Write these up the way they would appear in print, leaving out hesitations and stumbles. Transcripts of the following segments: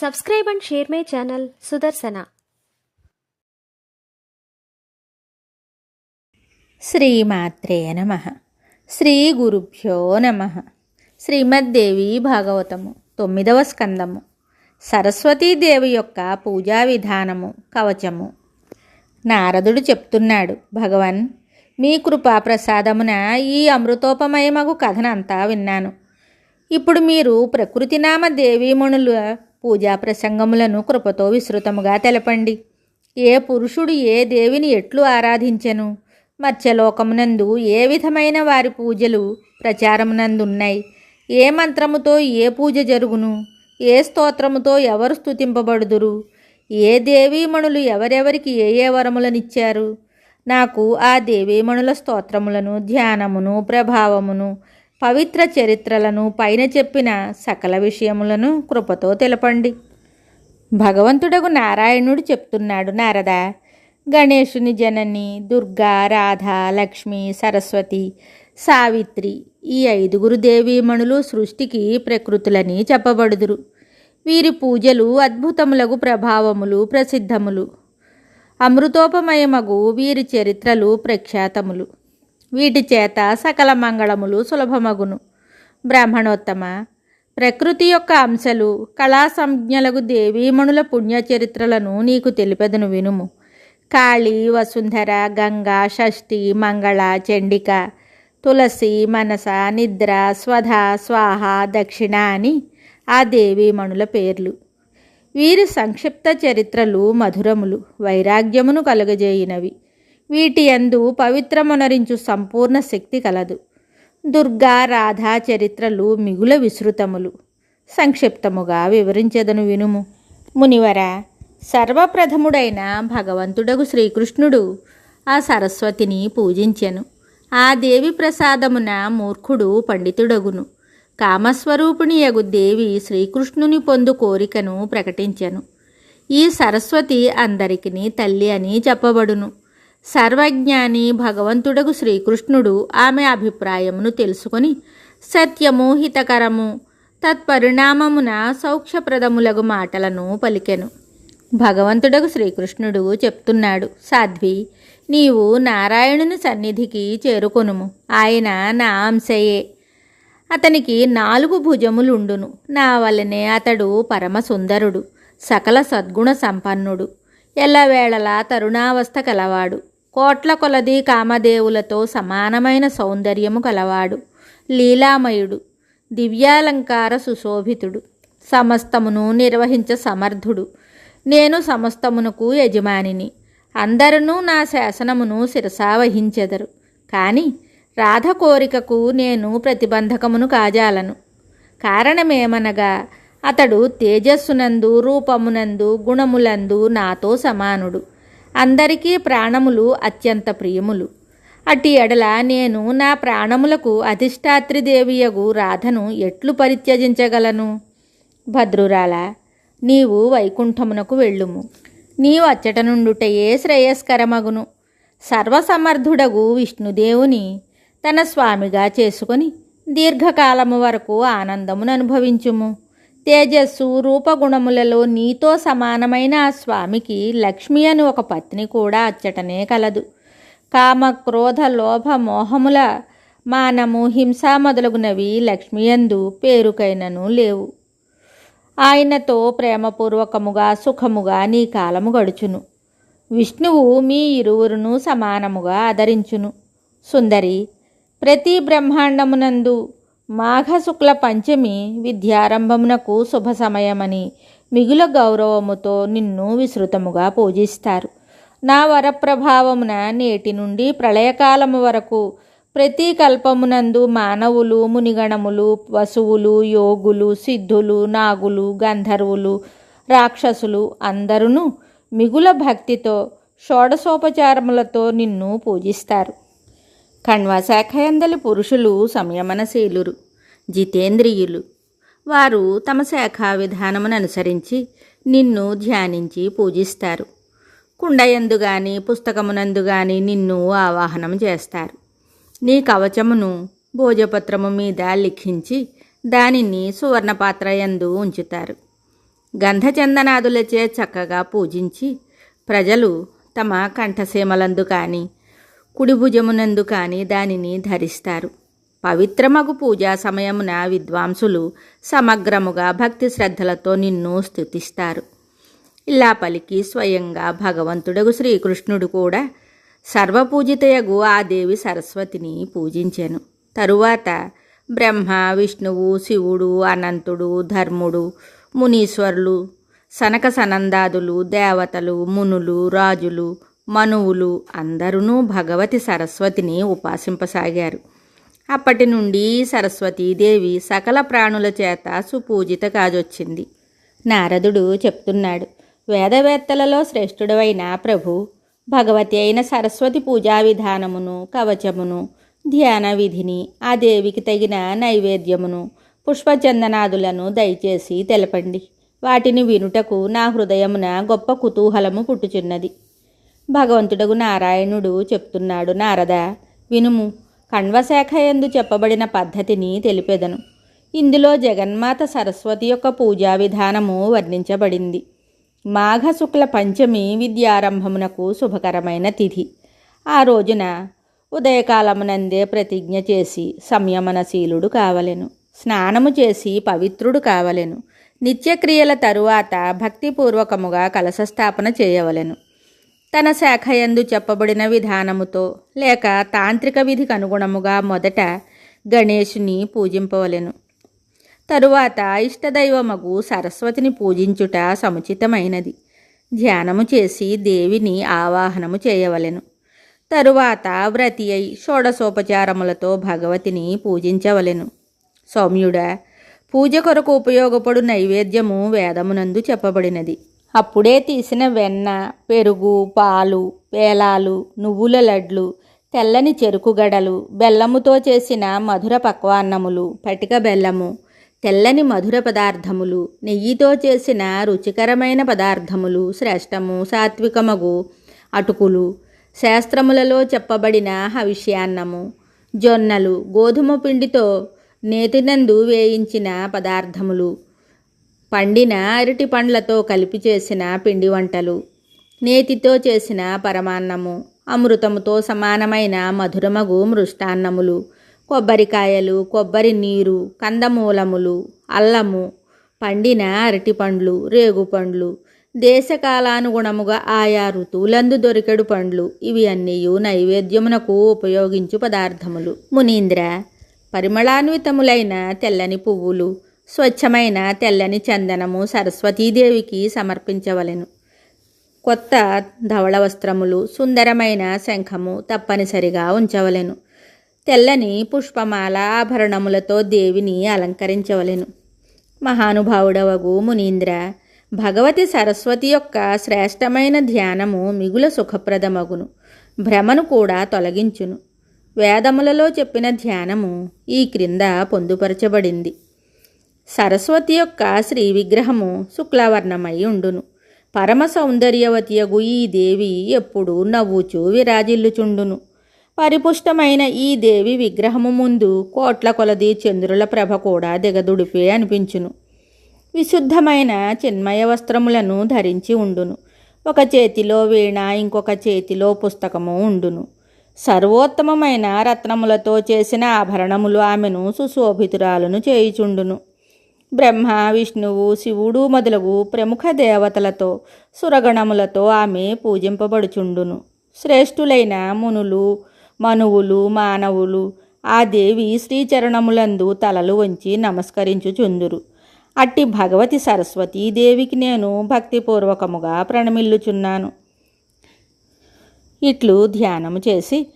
Subscribe and share my channel Sudarsana. శ్రీమాత్రే నమః. శ్రీ గురుభ్యో నమః. శ్రీమద్దేవి భాగవతము 9వ స్కందము. సరస్వతీదేవి యొక్క పూజా విధానము కవచము. నారదుడు చెప్తున్నాడు, భగవన్, మీ కృపా ప్రసాదమున ఈ అమృతోపమయమగు కథనంతా విన్నాను. ఇప్పుడు మీరు ప్రకృతినామ దేవీమణుల పూజా ప్రసంగములను కృపతో విస్తృతముగా తెలపండి. ఏ పురుషుడు ఏ దేవిని ఎట్లు ఆరాధించెను, మత్స్యలోకమునందు ఏ విధమైన వారి పూజలు ప్రచారమునందున్నాయి, ఏ మంత్రముతో ఏ పూజ జరుగును, ఏ స్తోత్రముతో ఎవరు స్తుతింపబడుదురు, ఏ దేవీమణులు ఎవరెవరికి ఏ ఏ వరములనిచ్చారు, నాకు ఆ దేవీమణుల స్తోత్రములను, ధ్యానమును, ప్రభావమును, పవిత్ర చరిత్రలను, పైన చెప్పిన సకల విషయములను కృపతో తెలపండి. భగవంతుడగు నారాయణుడు చెప్తున్నాడు, నారద, గణేశుని జనని దుర్గా, రాధ, లక్ష్మి, సరస్వతి, సావిత్రి ఈ 5 దేవీమణులు సృష్టికి ప్రకృతులని చెప్పబడుదురు. వీరి పూజలు అద్భుతములగు ప్రభావములు ప్రసిద్ధములు. అమృతోపమయమగు వీరి చరిత్రలు ప్రఖ్యాతములు. వీటి చేత సకల మంగళములు సులభమగును. బ్రాహ్మణోత్తమ, ప్రకృతి యొక్క అంశలు కళా సంజ్ఞలగు దేవీమణుల పుణ్యచరిత్రలను నీకు తెలిపెదను వినుము. కాళీ, వసుంధర, గంగా, షష్ఠి, మంగళ, చండిక, తులసి, మనస, నిద్ర, స్వధ, స్వాహ, దక్షిణ అని ఆ దేవీమణుల పేర్లు. వీరి సంక్షిప్త చరిత్రలు మధురములు, వైరాగ్యమును కలుగజేయినవి. వీటి యందు పవిత్రమునరించు సంపూర్ణ శక్తి కలదు. దుర్గా, రాధా చరిత్రలు మిగుల విస్తృతములు. సంక్షిప్తముగా వివరించెదను వినుము. మునివర, సర్వప్రథముడైన భగవంతుడగు శ్రీకృష్ణుడు ఆ సరస్వతిని పూజించెను. ఆ దేవి ప్రసాదమున మూర్ఖుడు పండితుడగును. కామస్వరూపిణియగు దేవి శ్రీకృష్ణుని పొందు కోరికను ప్రకటించెను. ఈ సరస్వతి అందరికిని తల్లి అని చెప్పబడును. సర్వజ్ఞాని భగవంతుడగు శ్రీకృష్ణుడు ఆమె అభిప్రాయమును తెలుసుకొని సత్యము, హితకరము, తత్పరిణామమున సౌఖ్యప్రదములగు మాటలను పలికెను. భగవంతుడగు శ్రీకృష్ణుడు చెప్తున్నాడు, సాధ్వి, నీవు నారాయణుని సన్నిధికి చేరుకొనుము. ఆయన నా అంశయే. అతనికి 4 భుజములుండును. నా వలనే అతడు పరమసుందరుడు, సకల సద్గుణ సంపన్నుడు, ఎల్లవేళలా తరుణావస్థ కలవాడు, కోట్ల కొలది కామదేవులతో సమానమైన సౌందర్యము కలవాడు, లీలామయుడు, దివ్యాలంకార సుశోభితుడు, సమస్తమును నిర్వహించ సమర్థుడు. నేను సమస్తమునకు యజమానిని. అందరూ నా శాసనమును శిరసావహించెదరు. కానీ రాధ కోరికకు నేను ప్రతిబంధకమును కాజాలను. కారణమేమనగా అతడు తేజస్సునందు, రూపమునందు, గుణములందు నాతో సమానుడు. అందరికీ ప్రాణములు అత్యంత ప్రియములు. అట్టి ఎడల నేను నా ప్రాణములకు అధిష్టాత్రిదేవియగు రాధను ఎట్లు పరిత్యజించగలను? భద్రురాల, నీవు వైకుంఠమునకు వెళ్ళుము. నీవు అచ్చట నుండుటయే శ్రేయస్కరమగును. సర్వసమర్థుడగు విష్ణుదేవుని తన స్వామిగా చేసుకొని దీర్ఘకాలము వరకు ఆనందమును అనుభవించుము. తేజస్సు, రూపగుణములలో నీతో సమానమైన ఆ స్వామికి లక్ష్మి అని ఒక పత్ని కూడా అచ్చటనే కలదు. కామ, క్రోధ, లోభ, మోహముల, మానము, హింస మొదలగునవి లక్ష్మియందు పేరుకైనను లేవు. ఆయనతో ప్రేమపూర్వకముగా సుఖముగా నీ కాలము గడుచును. విష్ణువు మీ ఇరువురును సమానముగా ఆదరించును. సుందరి, ప్రతి బ్రహ్మాండమునందు మాఘశుక్ల పంచమి విద్యారంభమునకు శుభ సమయమని మిగుల గౌరవముతో నిన్ను విస్తృతముగా పూజిస్తారు. నా వరప్రభావమున నేటి నుండి ప్రళయకాలము వరకు ప్రతి కల్పమునందు మానవులు, మునిగణములు, వసువులు, యోగులు, సిద్ధులు, నాగులు, గంధర్వులు, రాక్షసులు అందరూ మిగుల భక్తితో షోడశోపచారములతో నిన్ను పూజిస్తారు. కణ్వశాఖయందలి పురుషులు సంయమనశీలురు, జితేంద్రియులు. వారు తమ శాఖా విధానమును అనుసరించి నిన్ను ధ్యానించి పూజిస్తారు. కుండయందు గాని పుస్తకమునందు గాని నిన్ను ఆవాహనం చేస్తారు. నీ కవచమును భోజపత్రము మీద లిఖించి దానిని సువర్ణపాత్రయందు ఉంచుతారు. గంధచందనాదులచే చక్కగా పూజించి ప్రజలు తమ కంఠసీమలందు కానీ కుడి భుజమునందు కానీ దానిని ధరిస్తారు. పవిత్రమగు పూజా సమయమున విద్వాంసులు సమగ్రముగా భక్తి శ్రద్ధలతో నిన్ను స్తుతిస్తారు. ఇలా పలికి స్వయంగా భగవంతుడగు శ్రీకృష్ణుడు కూడా సర్వపూజితయగు ఆ దేవి సరస్వతిని పూజించెను. తరువాత బ్రహ్మ, విష్ణువు, శివుడు, అనంతుడు, ధర్ముడు, మునీశ్వరులు, సనక సనందాదులు, దేవతలు, మునులు, రాజులు, మనువులు అందరూ భగవతి సరస్వతిని ఉపాసింపసాగారు. అప్పటి నుండి సరస్వతీదేవి సకల ప్రాణుల చేత సుపూజిత కాజొచ్చింది. నారదుడు చెప్తున్నాడు, వేదవేత్తలలో శ్రేష్ఠుడవైన ప్రభు భగవతి అయిన సరస్వతి పూజా విధానమును, కవచమును, ధ్యాన విధిని, ఆ దేవికి తగిన నైవేద్యమును, పుష్పచందనాదులను దయచేసి తెలపండి. వాటిని వినుటకు నా హృదయమున గొప్ప కుతూహలము పుట్టుచున్నది. భగవంతుడగు నారాయణుడు చెప్తున్నాడు, నారద వినుము. కణ్వశాఖ యందు చెప్పబడిన పద్ధతిని తెలిపెదను. ఇందులో జగన్మాత సరస్వతి యొక్క పూజా విధానము వర్ణించబడింది. మాఘ శుక్ల పంచమి విద్యారంభమునకు శుభకరమైన తిథి. ఆ రోజున ఉదయకాలమునందే ప్రతిజ్ఞ చేసి సంయమనశీలుడు కావలెను. స్నానము చేసి పవిత్రుడు కావలెను. నిత్యక్రియల తరువాత భక్తిపూర్వకముగా కలశస్థాపన చేయవలెను. తన శాఖయందు చెప్పబడిన విధానముతో లేక తాంత్రిక విధికి అనుగుణముగా మొదట గణేశుని పూజింపవలెను. తరువాత ఇష్టదైవమగు సరస్వతిని పూజించుట సముచితమైనది. ధ్యానము చేసి దేవిని ఆవాహనము చేయవలెను. తరువాత వ్రతి అయి షోడశోపచారములతో భగవతిని పూజించవలెను. సౌమ్యుడా, పూజ కొరకు ఉపయోగపడు నైవేద్యము వేదమునందు చెప్పబడినది. అప్పుడే తీసిన వెన్న, పెరుగు, పాలు, పేలాలు, నువ్వుల లడ్లు, తెల్లని చెరుకు గడలు, బెల్లముతో చేసిన మధుర పక్వాన్నములు, పటిక బెల్లము, తెల్లని మధుర పదార్థములు, నెయ్యితో చేసిన రుచికరమైన పదార్థములు, శ్రేష్టము సాత్వికమగు అటుకులు, శాస్త్రములలో చెప్పబడిన హవిష్యాన్నము, జొన్నలు, గోధుమ పిండితో నేతినందు వేయించిన పదార్థములు, పండిన అరటి పండ్లతో కలిపి చేసిన పిండి వంటలు, నేతితో చేసిన పరమాన్నము, అమృతముతో సమానమైన మధురమగు మృష్టాన్నములు, కొబ్బరికాయలు, కొబ్బరి నీరు, కందమూలములు, అల్లము, పండిన అరటిపండ్లు, రేగుపండ్లు, దేశకాలానుగుణముగా ఆయా ఋతువులందు దొరికెడు పండ్లు, ఇవి అన్నీ నైవేద్యమునకు ఉపయోగించు పదార్థములు. మునీంద్ర, పరిమళాన్వితములైన తెల్లని పువ్వులు, స్వచ్ఛమైన తెల్లని చందనము సరస్వతీదేవికి సమర్పించవలెను. కొత్త ధవళ వస్త్రములు, సుందరమైన శంఖము తప్పనిసరిగా ఉంచవలెను. తెల్లని పుష్పమాల ఆభరణములతో దేవిని అలంకరించవలెను. మహానుభావుడవగు మునీంద్ర, భగవతి సరస్వతి యొక్క శ్రేష్టమైన ధ్యానము మిగుల సుఖప్రదమగును, భ్రమను కూడా తొలగించును. వేదములలో చెప్పిన ధ్యానము ఈ క్రింద పొందుపరచబడింది. సరస్వతి యొక్క శ్రీ విగ్రహము శుక్లవర్ణమై ఉండును. పరమ సౌందర్యవతియగు ఈ దేవి ఎప్పుడు నవ్వుచూ విరాజిల్లుచుండును. పరిపుష్టమైన ఈ దేవి విగ్రహము ముందు కోట్ల కొలది చంద్రుల ప్రభ కూడా దిగదుడిపే అనిపించును. విశుద్ధమైన చిన్మయ వస్త్రములను ధరించి ఉండును. ఒక చేతిలో వీణ, ఇంకొక చేతిలో పుస్తకము ఉండును. సర్వోత్తమమైన రత్నములతో చేసిన ఆభరణములు ఆమెను సుశోభితురాలను చేయుచుండును. బ్రహ్మ, విష్ణువు, శివుడు మొదలగు ప్రముఖ దేవతలతో సురగణములతో ఆమె పూజింపబడుచుండును. శ్రేష్ఠులైన మునులు, మనువులు, మానవులు ఆ దేవి శ్రీచరణములందు తలలు వంచి నమస్కరించుచుందురు. అట్టి భగవతి సరస్వతీదేవికి నేను భక్తిపూర్వకముగా ప్రణమిల్లుచున్నాను. ఇట్లు ధ్యానము చేసి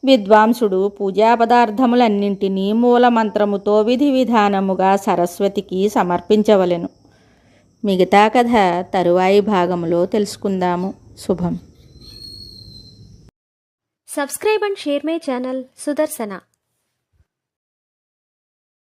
విద్వాంసుడు పూజా పదార్థములన్నింటినీ మూలమంత్రముతో విధి విధానముగా సరస్వతికి సమర్పించవలెను. మిగతా కథ తరువాయి భాగములో తెలుసుకుందాము. శుభం. Subscribe and share my channel Sudarsana.